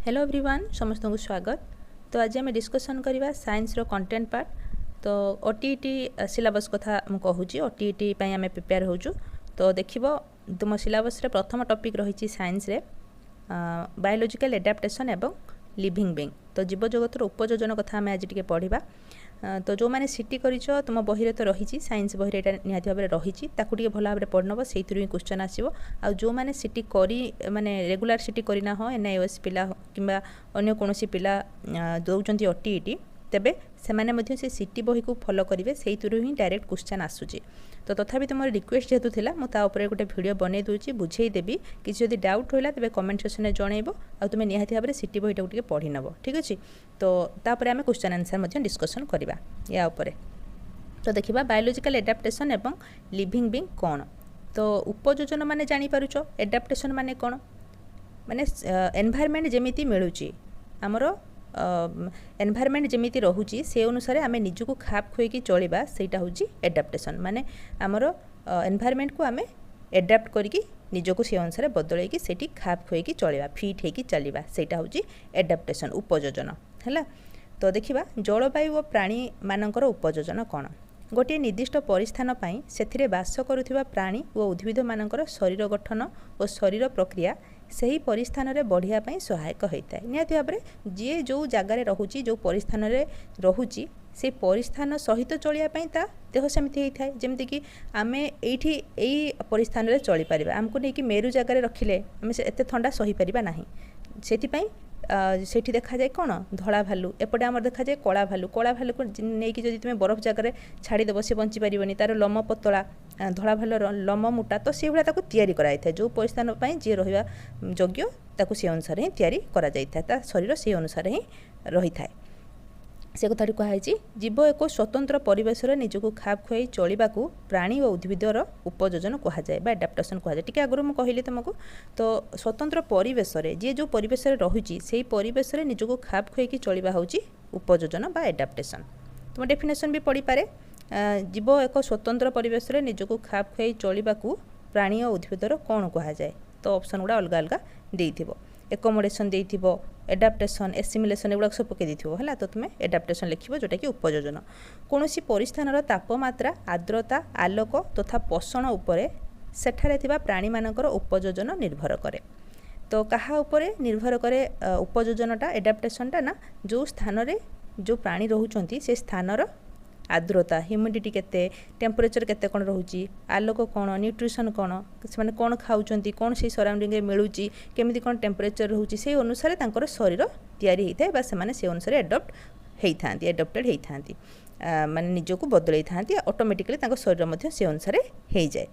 Hello everyone समस्त को स्वागत। तो आज आम डिस्कसन करवा साइंस रो कंटेंट पार्ट। तो ओटीईटी सिलेबस कथा कहूँ ओटीईटी आम प्रिपेयर होजु। तो देखिबो तुम सिलेबस रे प्रथम टॉपिक रही साइंस रे बायोलॉजिकल एडाप्टेशन एवं लिविंग बीइंग। तो जीव जगतर उपयोजन कथा आम आज टिके पढ़िबा। तो जो मैंने सीटी करिछ तुम बही तो रही साइंस बही एटा निहाती भाव रही ताकू भल भाव पढ़नब से क्वेश्चन आसो। आ जो मैंने सीटी करी माने रेगुलर सीटी करना हो एनआईओएस पिला किंबा अन्य कोनोसी पिला दौरान ओटीईटी तेबे से माने मध्य से सीटी बही को फॉलो करेंगे से ही डायरेक्ट क्वेश्चन आसूची। तो तथापि तुम रिक्वेस्ट जेहेतु थिला मु ता ऊपर गोटे वीडियो बनै दूची बुझेई देबी। किसी जदि डाउट होला तबे कमेंट सेक्शन में जनइबो आ तुमे निहाती भाव सीटी बहीटा टिके पढ़ी नबो। ठीक अछि। तो तापर आमे क्वेश्चन आंसर मध्य डिस्कशन करबा या ऊपर। तो देखिबा बायोलॉजिकल एडाप्टेशन एवं लिविंग बीइंग कोन। तो उपयोजन माने जानि पारुचो एडाप्टेशन माने कोन माने एनवायरनमेंट जेमिति मिलुची हमरो एनवायरनमेंट जेमिति रहुची से अनुसार आमे निजको खाप खोइकी चलिबा सेटा होची एडाप्टेशन। माने हमरो एनवायरनमेंट को आमे एडाप्ट करिकी निजको से अनुसार बदलैकी सेठी खाप खोइकी चलिबा फिट हेकी चलिबा सेटा होची एडाप्टेशन उपयोजन हैला। तो देखिबा जलवायु और प्राणी मानकर उपयोजन कोन। गोटे निर्दिष्ट परिस्थान पाई सेथिरे बास करुथिबा प्राणी और उद्भिद मानकर शरीर गठन और शरीर प्रक्रिया सही परिस्थान रे बढ़िया पाई सहायक होता है। निहाती भाव में जी जो जगार रोची जो परिस्थान रे रोची से परिस्थान सहित चलिया पाई ता देह सेमती होता है। जमती कि आम ये परिस्थान रे चली पारिबा आमको नहीं कि मेरु जगार रखिले आम एते ठंडा सही पारिबा नाही। सेठी सेठी देखा जाए कौन धला भालू एपटे आम देखा जाए कला भालू। कला भालू को नहीं कि तुम बरफ जगार छाड़ीदेव से बंची पारिबनी तार लम पतला धला भालूर लम मोटा। तो से भाया तैयारी कराई था जो परिस्थान जी रहा योग्य ताकू से अनुसार ही तैयारी करा जाइथा ता शरीर से अनुसार ही रही था। से कथाटी कहुई जीव एक स्वतंत्र परिवेश निजक खाप खुआई चलवाकू प्राणी और उद्भिदर उपयोजन कहुए एडाप्टेशन कहुए। टी आगुरी मुझे कहली तुमको। तो स्वतंत्र परिवेश जी जो परिवेश रही से परिवेश निजक खाप खुआई चलवा हूँ उपयोजन बा एडाप्टेशन। तुम डेफिनेशन भी पढ़ी पारे। जीव एक स्वतंत्र परिवेश निजक खाप खुआई चलवाकू प्राणी और उद्भिदर कौन कहुए। तो ऑप्शन गुड़ा अलग अलग देइथिबो एकोमोडेशन देइथिबो एडाप्टेशन एसिमिलेशन एगुड़ा सब पकई देथिबो हैला। तो तुम एडाप्टेशन लिखिबो जोटा कि उपयोजन कोनोसी परिस्थानर तापमात्रा आर्द्रता आलोक तथा पोषण उपरे सेठारे थिबा प्राणी मानकर उपयोजन निर्भर करे। तो कहा उपरे निर्भर करे उपयोजनटा एडाप्टेशनटा ना जो स्थान रे जो प्राणी रहउचंती से स्थानर आर्द्रता ह्यूमिडिटी केते टेम्परेचर केते कोन रहउची आलोक कोन न्यूट्रिशन कोन से माने कोन खाउचंती कोन से सराउंडिंग रे मिलुची केमिति कोन टेम्परेचर रहउची से अनुसार तांकर शरीर तयारी हेइथाय बा से माने से अनुसार एडप्टेड हेइथांती माने निजको बदलै थांती ऑटोमेटिकली तांकर शरीर मध्ये से अनुसार हेइ जाय।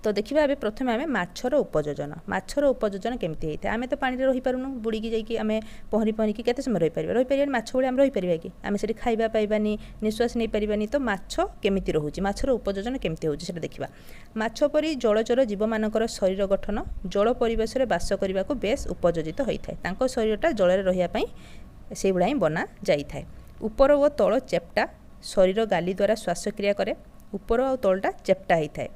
तो देखिबा एबे प्रथमे आमे माछर उपयोजन केमती होता है। आमे तो पानी रे रही पारुनु बुड़ीकी जाइकी आमे पहरी की केते समय रही पारिबा माछ भली आमे रही पारिबा कि आमे सेठी खाइबा पाइबानी निश्वास नहीं पारिबानी। तो माछ केमिति रहउची माछर उपयोजन केमती होउची सेटा देखिबा। माछ परी जलचर जीव मानकर शरीर गठन जल परिवेश रे बास करबा को बेस उपयोजित होइथाय। तांको शरीरटा जल रे रहिया पई से बुलाई बना जाइथाय। ऊपर और तळ चेप्टा शरीर गाली द्वारा श्वासक्रिया करे ऊपर और तळटा चेप्टा होइथाय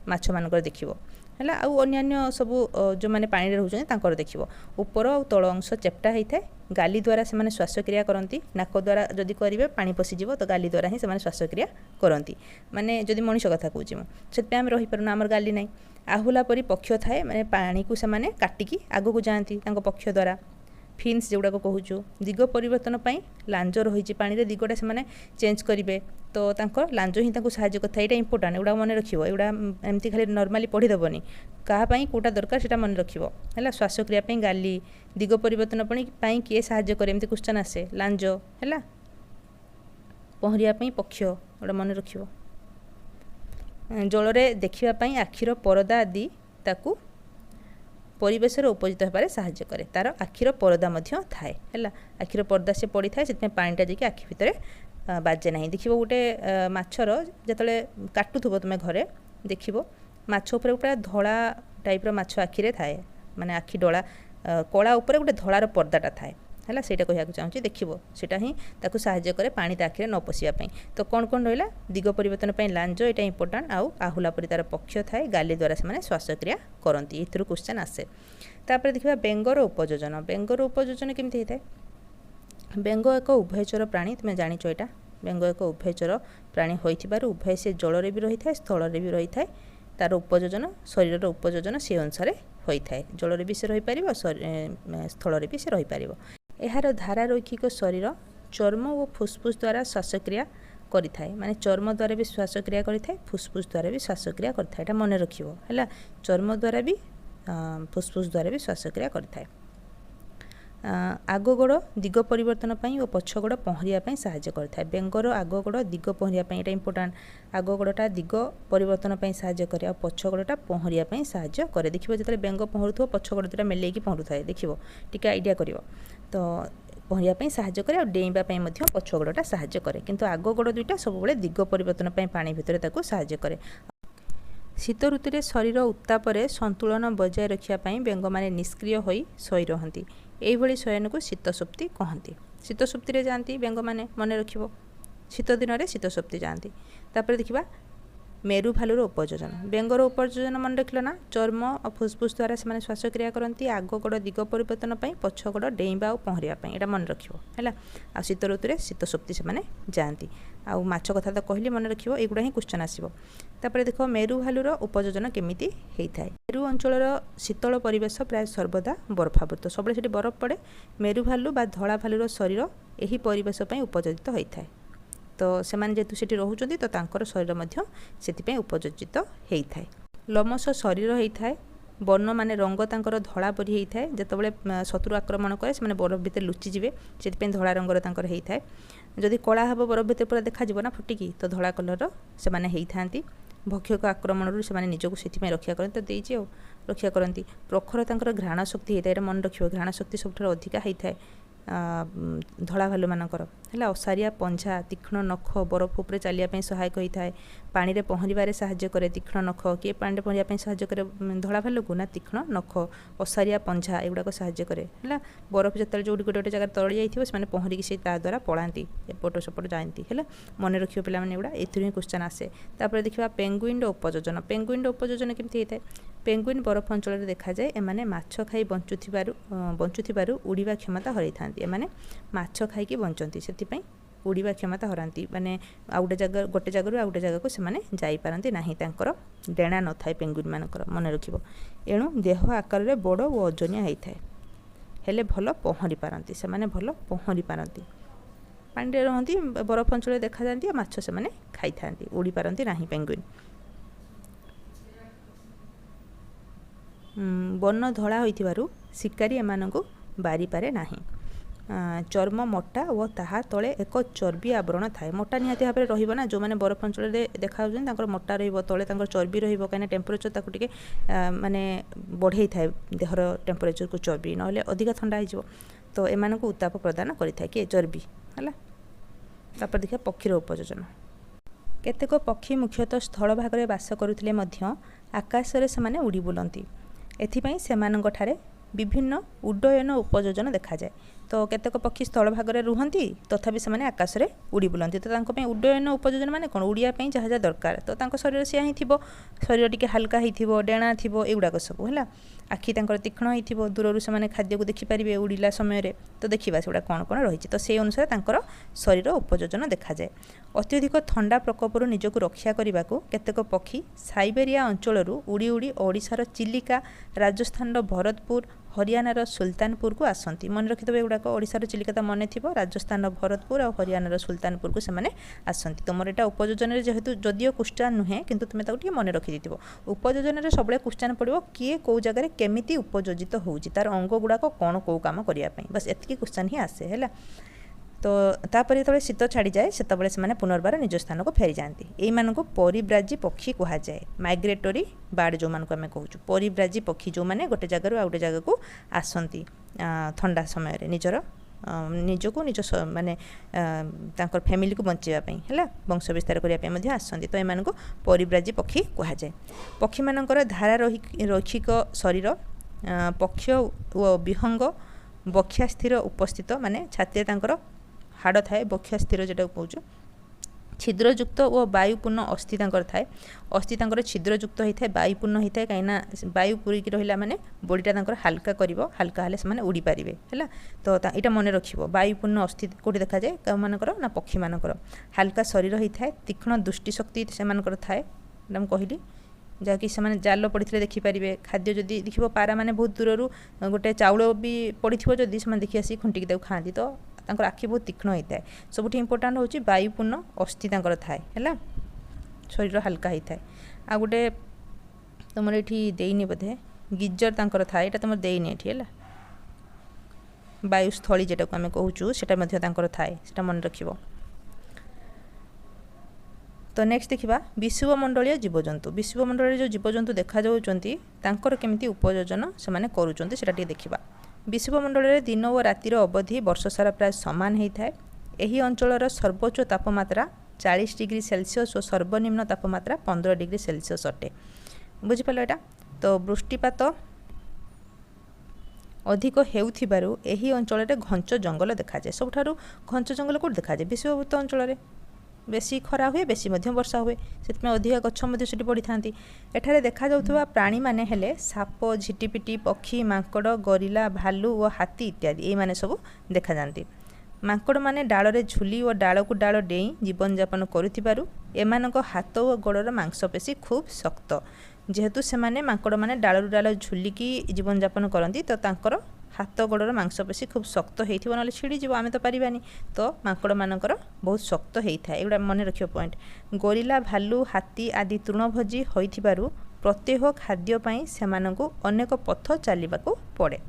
माछ मानकर देखिबो हैला। आउ अन्य सबु जो माने पानी रे रहउछन तांकर देखिबो ऊपर और तळ अंश चेप्टा होइथाय। गाली द्वारा से माने श्वासक्रिया करंती नाक द्वारा जदि करिवे पानी पसि जीवो तो गाली द्वारा ही से माने श्वासक्रिया करंती। माने जदि मनुष्य कथा कहूची मु सेत आम रही परना हमर गाली नै। आहुला परी पक्ष थाए माने पानी को से माने काटिकी आगो को जांती तांको पक्ष द्वारा फिन्स जोड़ा को कहूचु दिग परिवर्तन पाई लांज रही पानी रे दिगटा से माने चेंज करिवे। तो तांको लांज ही तांको सहाय्य करता एटा इंपोर्टेंट एगुड़ा मन रखिबो एगुड़ा एमती खाली नॉर्मली पढ़ी दबनी कहा पाई कोटा दरकार सेटा मन रखिबो हैला। श्वासक्रिया पाई गाली दिग परिवर्तन पाई किए सहाय्य करे एमती क्वेश्चन आसे लांज हैला। पहरिया पाई पक्ष एगुड़ा मन रखिबो। जल रे देखिबा पाई आखिर परदा आदि ताकू परिवेश उपयोजित होबारे सहाय्य करे तार आखिर परदा मध्य थाए हैला। आखिर पर्दा से पड़ी थाए से पानीटा जाकि आखि भितर बाजे नहीं। देखिबो गोटे माछर जतले काटुथबो तुमे घरे देखिबो माछ ऊपर गोटे धड़ा टाइप रो माछ आखि रे थाए माने आखि डोला कला ऊपर गोटे धड़ार पर्दाटा थाए हैला। सेटा कहया चाहूँ देखिबो सेटा ही ताकू सहाय्य करे पानी ता आखिरे न पसिया पई। तो कोन कोन रहिला दिग परिवर्तन पई लांज एटा इंपोर्टेंट आउ आहुला परि तार पक्ष थाए गाली द्वारा से माने श्वासक्रिया करंती एथुरु क्वेश्चन आसे। तापर देखिबा बेंगर उपयोजन। बेंगर उपयोजन केमती होता है? बेंग एक उभयचर प्राणी, तुम जानिଛ एटा। बेंग एक उभयचर प्राणी होइथिबारु उभय से जल रे भी रही थाए, स्थल रे भी रही थाए। तार उपयोजन शरीर उपयोजन से अनुसार होई थाए। जल रे भी से रही पारिबो, स्थल रे भी से रही पारिबो। एहार धारारैखिक शरीर चर्म और फुसफुस द्वारा श्वासक्रिया करि थाए। माने चर्म द्वारा भी श्वासक्रिया करि थाए, फुसफुस द्वारा भी श्वासक्रिया करि थाए। एटा मन रखिबो हैला। चर्म द्वारा भी फुसफुस द्वारा भी श्वासक्रिया करि थाए। आग गोड़ दिग परिवर्तन पाई और पछ गोड़ पहरिया पाई सहाय्य करथाय। बेंगर आग गोड़ दिग पहरिया पाई, एटा इंपोर्टेंट। आग गोड़टा दिग परिवर्तन पाई सहाय्य करे और पछ गोड़टा पहरिया पाई सहाय्य करे। देखिबो जेतले बेंग पहरुथो पछ गोड़ दुटा मेलेकी पहरुथाय, देखिबो टिके आइडिया करिवो। तो पहरिया पाई सहाय्य करे और डेइबा पाई मध्य पछ गोड़टा सहाय्य करे, किंतु आग गोड़ दुटा सब बेले दिग परिवर्तन पाई पानी भितरे ताको सहाय्य करे। शीत ऋतु शरीर उत्तापरे संतुलन बजाय रखिया पाई बेंग माने निष्क्रिय होई सोई रहंती। एही भली शयन को शीत सुप्ति कहती। शीत सुप्ति रे जाती बेंग माने, मन रखिबो शीत दिन रे शीत सुप्ति जाती। तापर देखिबा मेरु भालुर उपयोजन। बेंगर उपयोजन मन रखिल ना, चर्म और फुसफुस द्वारा से श्वासक्रिया करती। आग गोड़ दिग परिवर्तन पाई, पछ गोड़ डेइबा और पहरिया पाई, एटा मन रखिबो हैला। आ शीत ऋतु रे शीत सुप्ति से माने जाती। आ माछ कथा तो कहली, मन रखिबो, एगुडा ही क्वेश्चन आसीबो। तापर देखो मेरु भालुर उपयोजन केमिति हेइथाय। मेरु अंचलर शीतल परिवेश प्राय सर्वदा बर्फावृत, सबले सेठी बरफ पड़े। मेरु भालु बा धला भालुर शरीर एही परिवेश पई उपयोजित होइथाय। तो सेमाने जेतु सेठी रहउचंती तो तांकर शरीर मध्य सेति पई उपयोजित हेइथाय। लोमस शरीर हेइथाय। बर्ण माने रंग तांकर धला परि हेइथाय। जेतबेले शत्रु आक्रमण करे से माने बरफ भितर लुचि जिवे, सेति पई धला रंगर तांकर हेइथाय। जदि कला हबो बरफ भितर पूरा देखा जिवो ना फुटिकी, तो धला कलर से माने हेइथांती। भक्षक आक्रमण से माने निजको सेति रक्षा करते, तो देइछि ओ रक्षा करती। प्रखर तांकर घ्राण शक्ति हेइथाय, मन रखियो घ्राण शक्ति सबठार अधिका हेइथाय धला भालु मानकर हैला। असारिया पंझा, तीक्ष्ण नख बरफ उपरे चलिया पई सहायक होइथाय। पानी रे पहरिबारे सहाय्य करे तीक्ष्ण नख। किए पानी रे पहरिया पई सहाय्य करे धला भालु को ना, तीक्ष्ण नख असारिया पंझा एगुडा को सहाय्य करे हैला। बरफ जतले जोडी गोटे जगह तळि जाइथिबो से माने पहरिकी से ता द्वारा पळांती, एपट सपट जांती हैला। मन रखियो पिला माने एगुडा एथुरी क्वेश्चन आसे। तापर देखिबा पेंगुइन उपयोजन। पेंगुइन उपयोजन केमति हेइथाय? पेंगुइन बरफ अंचल रे देखा जाए। एमाने माछ खाई बंचुथिबारु उड़ीबा क्षमता हरैथांती। एमाने माछ खाइकी बंचंती, सेति पई उड़ीबा क्षमता हरांती। माने गोटे जगह आउटे जगह को से माने जाई पारंती नाही, तांकर डेणा न थाए पेंगुइन मानकर, मन रखिबो। एणु देह आकार रे बड़ ओ ओजनिया हेइथाय, हेले भल पहरी पारंती। से माने भल पहरी पारंती, पानी रे रहंती, बरफ अंचल देखा जांती, माछ से माने खाई थांती, उड़ी पारंती नाही पेंगुइन। बन्न धला होइथिबारु शिकारी एमानंकु बारी पारे नाही। चर्म मोटा और ताहा तले एक चर्बी आवरण थाए। मोटा निहाती भाव में रहिबो ना, जो माने बरफ अंचल देखा तांकर मोटा रहिबो, तले तांकर चर्बी रहिबो, काइना टेम्परेचर ताकु टिके माने बढ़ेई थाए देहर टेम्परेचर को चर्बी, नहले अधिका ठंडा हिजिबो। तो एमानंकु उत्ताप प्रदान करि थाए कि चर्बी हला। तापर देखिया पक्षीर उपयोजन। केतेक पक्षी मुख्यतः स्थल भाग में बास करुथिले मध्य आकाश रे समाने उड़ी बुलंती। एथिपई सेमानंक ठारे विभिन्न उड्डयन उपयोजन देखा जाए। तो केतेक पक्षी स्थल भाग में रुहंती, तथापि से आकाश में उड़ी बुलंती। तो तांको पई उड्डयन उपयोजन माने कोन, उड़िया पई जहा जहा दरकार, तो तांको शरीर सिया ही थिबो, शरीर टिके हल्का ही थिबो, डेणा थिबो, एगुडाक सब हैला। आखि तांकर तीक्ष्ण ही थिबो, दूररु से खाद्य को देखि पारिबे उड़िला समय रे। तो देखिबा सेगुडा कोन कोन रहिछि, तो से अनुसार तांकर शरीर उपयोजन देखा जाए। अत्यधिक ठंडा प्रकोपरु निजको रक्षा करबाकू केतेक पक्षी साइबेरिया अंचलरू उड़ी उड़ी ओडिशार चिलिका, राजस्थान भरतपुर, हरियाणार सुल्तानपुर को आसती। मन रखिथे एगुड़ाक ओडिशार चिलिका तो मन थी, राजस्थान भरतपुर और हरियाणार सुल्तानपुर को सेमाने आसती। तुम एटा उपयोजन जेहेतु जदिओ क्वेश्चन नुहे, किंतु तुम ताको मन रखि दिथिबो। उपयोजन सब क्वेश्चन पड़ो किए कौ जगह केमिति उपयोजित होउची, तार अंग गुड़ाक कौन कौ काम करिया पई, बस एतिकी क्वेश्चन ही आसे हैला। तो तापर जो शीत छाड़ी जाए से पुनर्बार निज स्थान को फेरी जाती। यही परिव्राजी पक्षी कह जाए, माइग्रेटरी बार्ड जो मान आम कहूँ परिव्राजी पक्षी जो मैंने गोटे जगार आउ गोटे जगह को आसती ठंडा समय निजर निजको निज माने फैमिली को बचाई है वंश विस्तार करने आसती। तो यू परिव्राजी पक्षी कह जाए। पक्षी मानकर धारारैखिक शरीर पक्ष व विहंग बक्षा स्थिर उपस्थित माने छाती हाड़ थाए बक्षा स्थिर जेटा कहूँ छिद्रयुक्त और वायुपूर्ण अस्थि थाए अस्थि छिद्रयुक्त होता है वायुपूर्ण होता है कहीं वायु पूरीक रहा माने बॉडीटा हाल्का कर हाल्का हेल्ले से उड़ी पारे है तो यहाँ मन रख वायुपूर्ण अस्थि कौटी देखा जाए कौ मानकर ना पक्षी मानकर हाल्का शरीर होता है तीक्ष्ण दृष्टिशक्ति से थाए कहली जहाँकि से जाल पड़े देखिपारे खाद्य जदि देख पारा मैंने बहुत दूर गोटे चाउल भी पड़ी जदि से देखी आसी खुंटिकी खाती तो आखि बहुत तीक्ष्ण होता है सबुठ इम्पोर्टाट हूँ वायुपूर्ण अस्थि थाए है शरीर हाल्का होता है आ गोटे तुम ये देनी बोधे गिजर थाए यहाँ तुम देनी ये है वायुस्थली जेटा को आम कहूँ से थाए से मन रख तो नेक्स्ट देखा विश्वमंडलीय जीवजंतु विश्वमंडल जो जीवजंतु देखा जाकर केमिति उपयोजन से करुँचे देखा विश्वमंडल में दिन और रातिर अवधि वर्ष सारा प्राय सामान होता है यही अंचलर सर्वोच्च तापमात्रा 40 डिग्री सेल्सियस और सर्वनिम्न तापमात्रा 15 डिग्री सेल्सियस अटे बुझिपाल एटा तो वृष्टिपात अधिक हेउथिबारु एही अंचल में घंच जंगल देखा जाए सबुठारु घंच जंगल कौट देखा जाए विश्वभूत अंचल में बेसी खरा हुए बेसी वर्षा हुए से अधिक गछ बढ़ी था एठारे देखा जाउथुबा प्राणी माने हेले साप झिटिपिटी पक्षी मांकड़ गरिला भालू और हाथी इत्यादि ये माने सब देखा जाती मांकड़ माने डाल रे झुली और डाल को डाल डेई जीवन यापन करुथिबारु एमानक हाथ और गोड़र मांसपेशी खूब शक्त जेहेतु से माने मांकड़ माने डाल डाल झुलिकी जीवन यापन करती तो तांकर हाथ गोड़र मांसपेशी खूब शक्त होता ना छिड़ीज आम तो पारानी तो मांकड़ मानकर बहुत शक्त होता है एगुड़ा मन रखियो पॉइंट गोरिला भालू हाथी आदि तृणभोजी होइथिबारु प्रत्येक खाद्यपाई सेमानंकु अनेक पथ चलवाक पड़े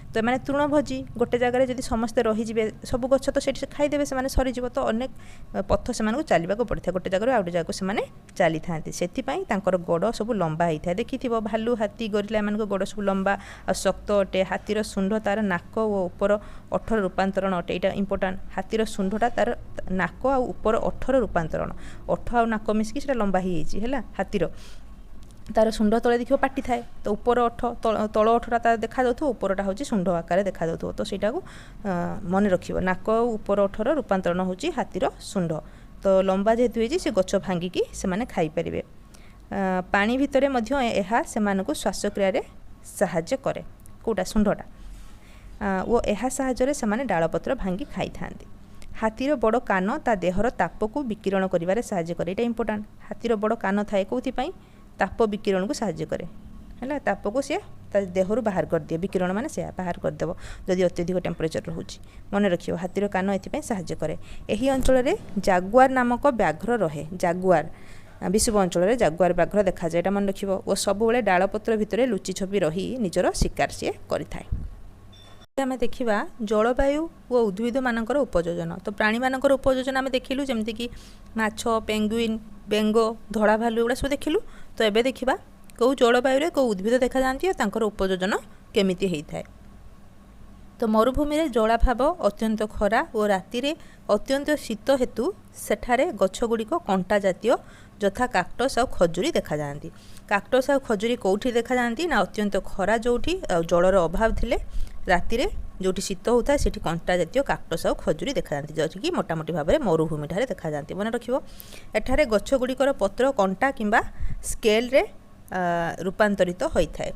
तो मैंने तृणभोजी गोटे जगह जब समस्ते रहीजे सब गछ तो से खाईदे से सरीज तो अनेक पथ से चलवाक पड़ता है गोटे जगह आउ गोटे जगह से चली था से गोड़ सब लंबा होता है देखि भालू हाथी गोरिला एम गोड़ सब लंबा और शक्त अटे हाथीर शुंड तार नाक और ऊपर ओठर रूपांतरण अटे यहाँ इंपोर्टाट हाथीर शुंडटा तार नाक आ ऊपर ओठर रूपांतरण ओठ आ नाक मिसिकी लंबा ही है हाथीर तार शुंड तले देखिए पाटी थाए तो ऊपर ओठ तल ओठटा तार देखा जाउथो ऊपरटा हूँ शुंड आकार देखा जाउथो तो सेटा को मन रखियो नाक ऊपर ओठर रूपांतरण होची हाथीर शुंड तो लंबा जेहेतु होइछि से गछ भांगिकी से माने खाई परिबे पानी भितरे मध्य एहा सेमानकु श्वासक्रिया रे सहाय्य करे कोटा शुंडटा वो एहा सहाय्य से माने डालपत्र भांगी खाई थांती हाथीर बड़ कान ता देहर ताप को विकिरण करिवारे सहाय्य करे एटा इंपोर्टेंट हाथीर बड़ कान थाए कोथि पई ताप विकिरण को साहाय्य करे है ताप को सी देहरु बाहर कर दिए विकिरण माने से बाहर करदेव जदि अत्यधिक टेम्परेचर रोचे मन रखियो हाथीर कान एथि साहाय्य करे एही अंचल रे जागुआर नामक व्याघ्र रहे जागुआर विश्व अंचल रे जागुआर व्याघ्र देखा जाए मन रखियो ओ सबुबले डालपत्र भितर लुचि छपि रही निजर शिकार सी करिथाए आम देखा जलवायु और उद्भिद मानकर उपयोजन तो प्राणी मानकर उपयोजन आम देखिलु जमती कि माछ पेंगुइन बेंग धड़ा भालू एगुड़ा सब देखिलु तो एबे देखिबा कौ जलवायु कौ उद्भिद देखा जाती और उपयोजन केमिति होता है तो मरुभूमि में जलाभाव अत्यंत खरा और राति रे अत्यंत शीत हेतु सेठारे गछगुड़िक कंटा जातीय यथा काक्टस और खजुरी देखा जाती काक्टस और खजुरी कौटी देखा जाती ना अत्यंत खरा जोठी जलर अभाव थिले राति रे जोटी शीत होता है सेठी कंटा जातीय काक्टस और खजुरी देखा जाती जो कि मोटामोटी भाव में मरुभूमि ठारे देखा जाती मन रखियो एठारे गछगुड़िकर पत्र कंटा किंबा स्केल रे रूपांतरित होता है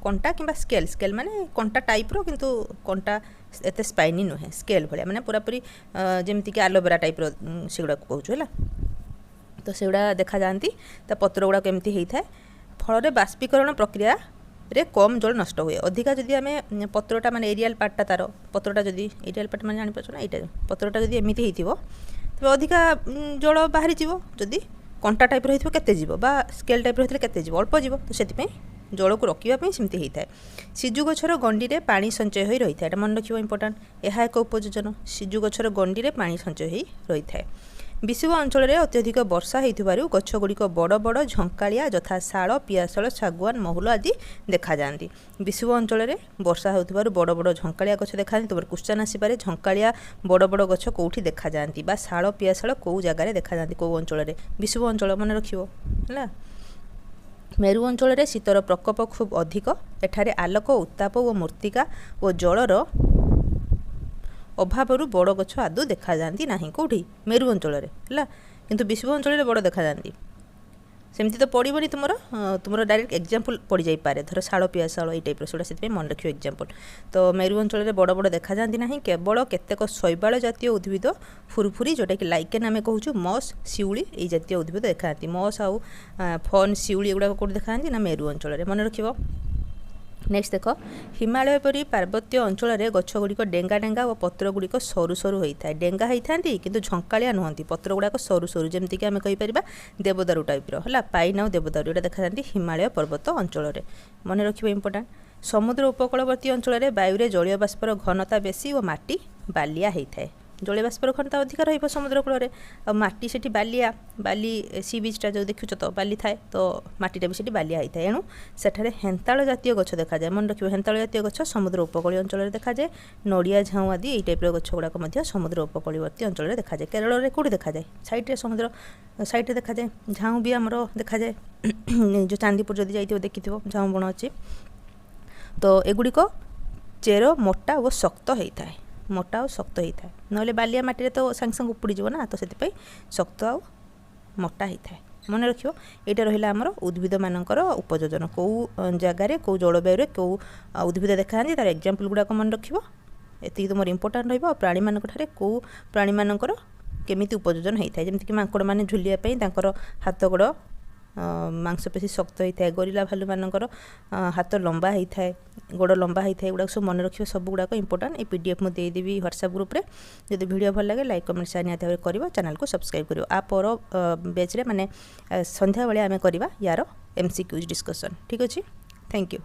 कंटा किंबा स्केल स्केल माने कंटा टाइप रो किंतु कंटा एते स्पाइनी नुहे स्केल भलिया माने पूरापूरी जेमती कि एलोवेरा टाइप रो सेगुड़ा कहूँ है तो सेगुड़ा देखा जाती ता पत्र गुड़ा केमती होता है फल बाष्पीकरण प्रक्रिया रे कम जल नष्ट हुए अधिका जदि आम पत्रटा माने एरियल पार्टा तार पत्रटा जदि एरियल पार्ट माने जानि पाछो ना एटा पत्रटा जदि एमिति हेतिबो तबे अधिका जल बाहरी जीवो जदि कंटा टाइप रहिथिबो केते जीवो बा स्केल टाइप रहिथिले केते जीवो अल्प जीवो तो सेति जल को रखा सेमती होता है सिजु गछर गंडी रे पानी संचय हो रही है मन रखियो इंपोर्टेंट यह एक उपयोजन सिजु गछर गंडी रे पानी संचय हो रही है विषुव अंचल में अत्यधिक वर्षा होइथिबारु गछगुड़िक बड़ बड़ झंकालिया यथा शाल पियाशाल सागुआन महुल आदि देखा जाती विषुव अंचल में वर्षा होइथिबारु बड़ बड़ झंकालिया गछ देखा जाती तुम क्वेश्चन आसपे झंकालिया बड़ बड़ गछ कौटी देखा जाती बा शाल पियाशाल कौ जगार देखा जाती कौ अंचल में विषुव अंचल मन रखियो है मेरु अंचल में शीतर प्रकोप खूब अधिक एठारे आलोक उत्ताप और मृत्तिका और जलर अभाव बड़ गछ आदौ देखा जाती ना कौटी मेरु अंचल है किंतु विषुव अंचल बड़ देखा जाती सेमती तो पड़ोनी तुम डायरेक्ट एग्जाम्पल पड़ जापे धर शाल पियाशाल ये टाइप रहा से मन रख एग्जाम्पल। तो मेरु अंचल बड़ बड़ देखा जाती ना केवल केतेक शैवाल जातीय उद्भिद फुरफुरी जोटा कि लाइकेन आम कहूँ मस शिउली ये जातीय उद्भिद देखा मस आउ फन शिउली एगुड़ा कौट देखा ना मेरु अंचल मन रख। नेक्स्ट देख हिमालय परी पार्वत्य अंचल गछगुड़िक डेंगा डेंगा और पत्र गुड़िक सरू सरू होता है डेंगा होता कि झंकालिया नुहति पत्र गुड़ाक सरू सरू जमीक आम कहीपर देवदारू टाइप्र है पाइन आउ देवदारू यहाँ देखा जाती हिमालय पर्वत अंचल मन रख इम्पोर्टाट। समुद्र उपकूलवर्ती अंचल वायु जलीय बाष्पर घनता बेसी और माटी बालिया होता है जलीय बाष्पर घनता अधिक रही समुद्र कूल में माटी से बालिया बाली सी बीचटा जो देखुच तो बाली थाए तो माटीटा भी से बालिया होता है एणु सेठारे हेन्ताल जातीय गछ देखा जाए मन रखिए हेन्ताल जातीय गछ समुद्र उपकूल अंचल देखा जाए नड़िया झाऊ आदि ये टाइप गछ गुड़ाक समुद्र उपकूलवर्ती अंचल देखा जाए केरल में कौटी देखा जाए साइड्रे समुद्र साइड्रे देखा जाए झाऊ भी आमर देखा जाए जो चांदीपुर जदि जाइए देखि झाऊ बण अच्छी तो एगुड़िक चेर मोटा और शक्त होता है मोटा और शक्त होता है ना बालिया माटी तो सांगे सांगे उपुड़ ना तो से शक्त आ मोटा होता है मन रख। यहाँ रहा आमर उद्भिद मानकर उपयोजन कौ जगार कौ जलवायु कौ उद्भिद देखा तार एग्जाम्पल गुड़ाक मन रख ये तुम इम्पोर्टाट रहा प्राणी मानक कौ प्राणी मानकर केमी उपयोजन होता है जमीक मांकड़ मैंने झुलियापाई हाथ गोड़ मांसपेशी शक्त होता है गोरिला भालू मानकर हाथ लंबा होता है गोड़ लंबा होता है गुड़ाक सब मन रखिए सब गुड़ाक इंपोर्टाट ये पीडीएफ मुझे देदेवी व्हाट्सएप ग्रुप रे जब वीडियो भल लगे लाइक कमेंट शेयर निहाती भाव कर चैनल को सब्सक्राइब करो आ पर बैच रे माने संध्या बेले आम करवा यार एमसीक्यूज डिस्कशन ठीक अच्छे थैंक यू।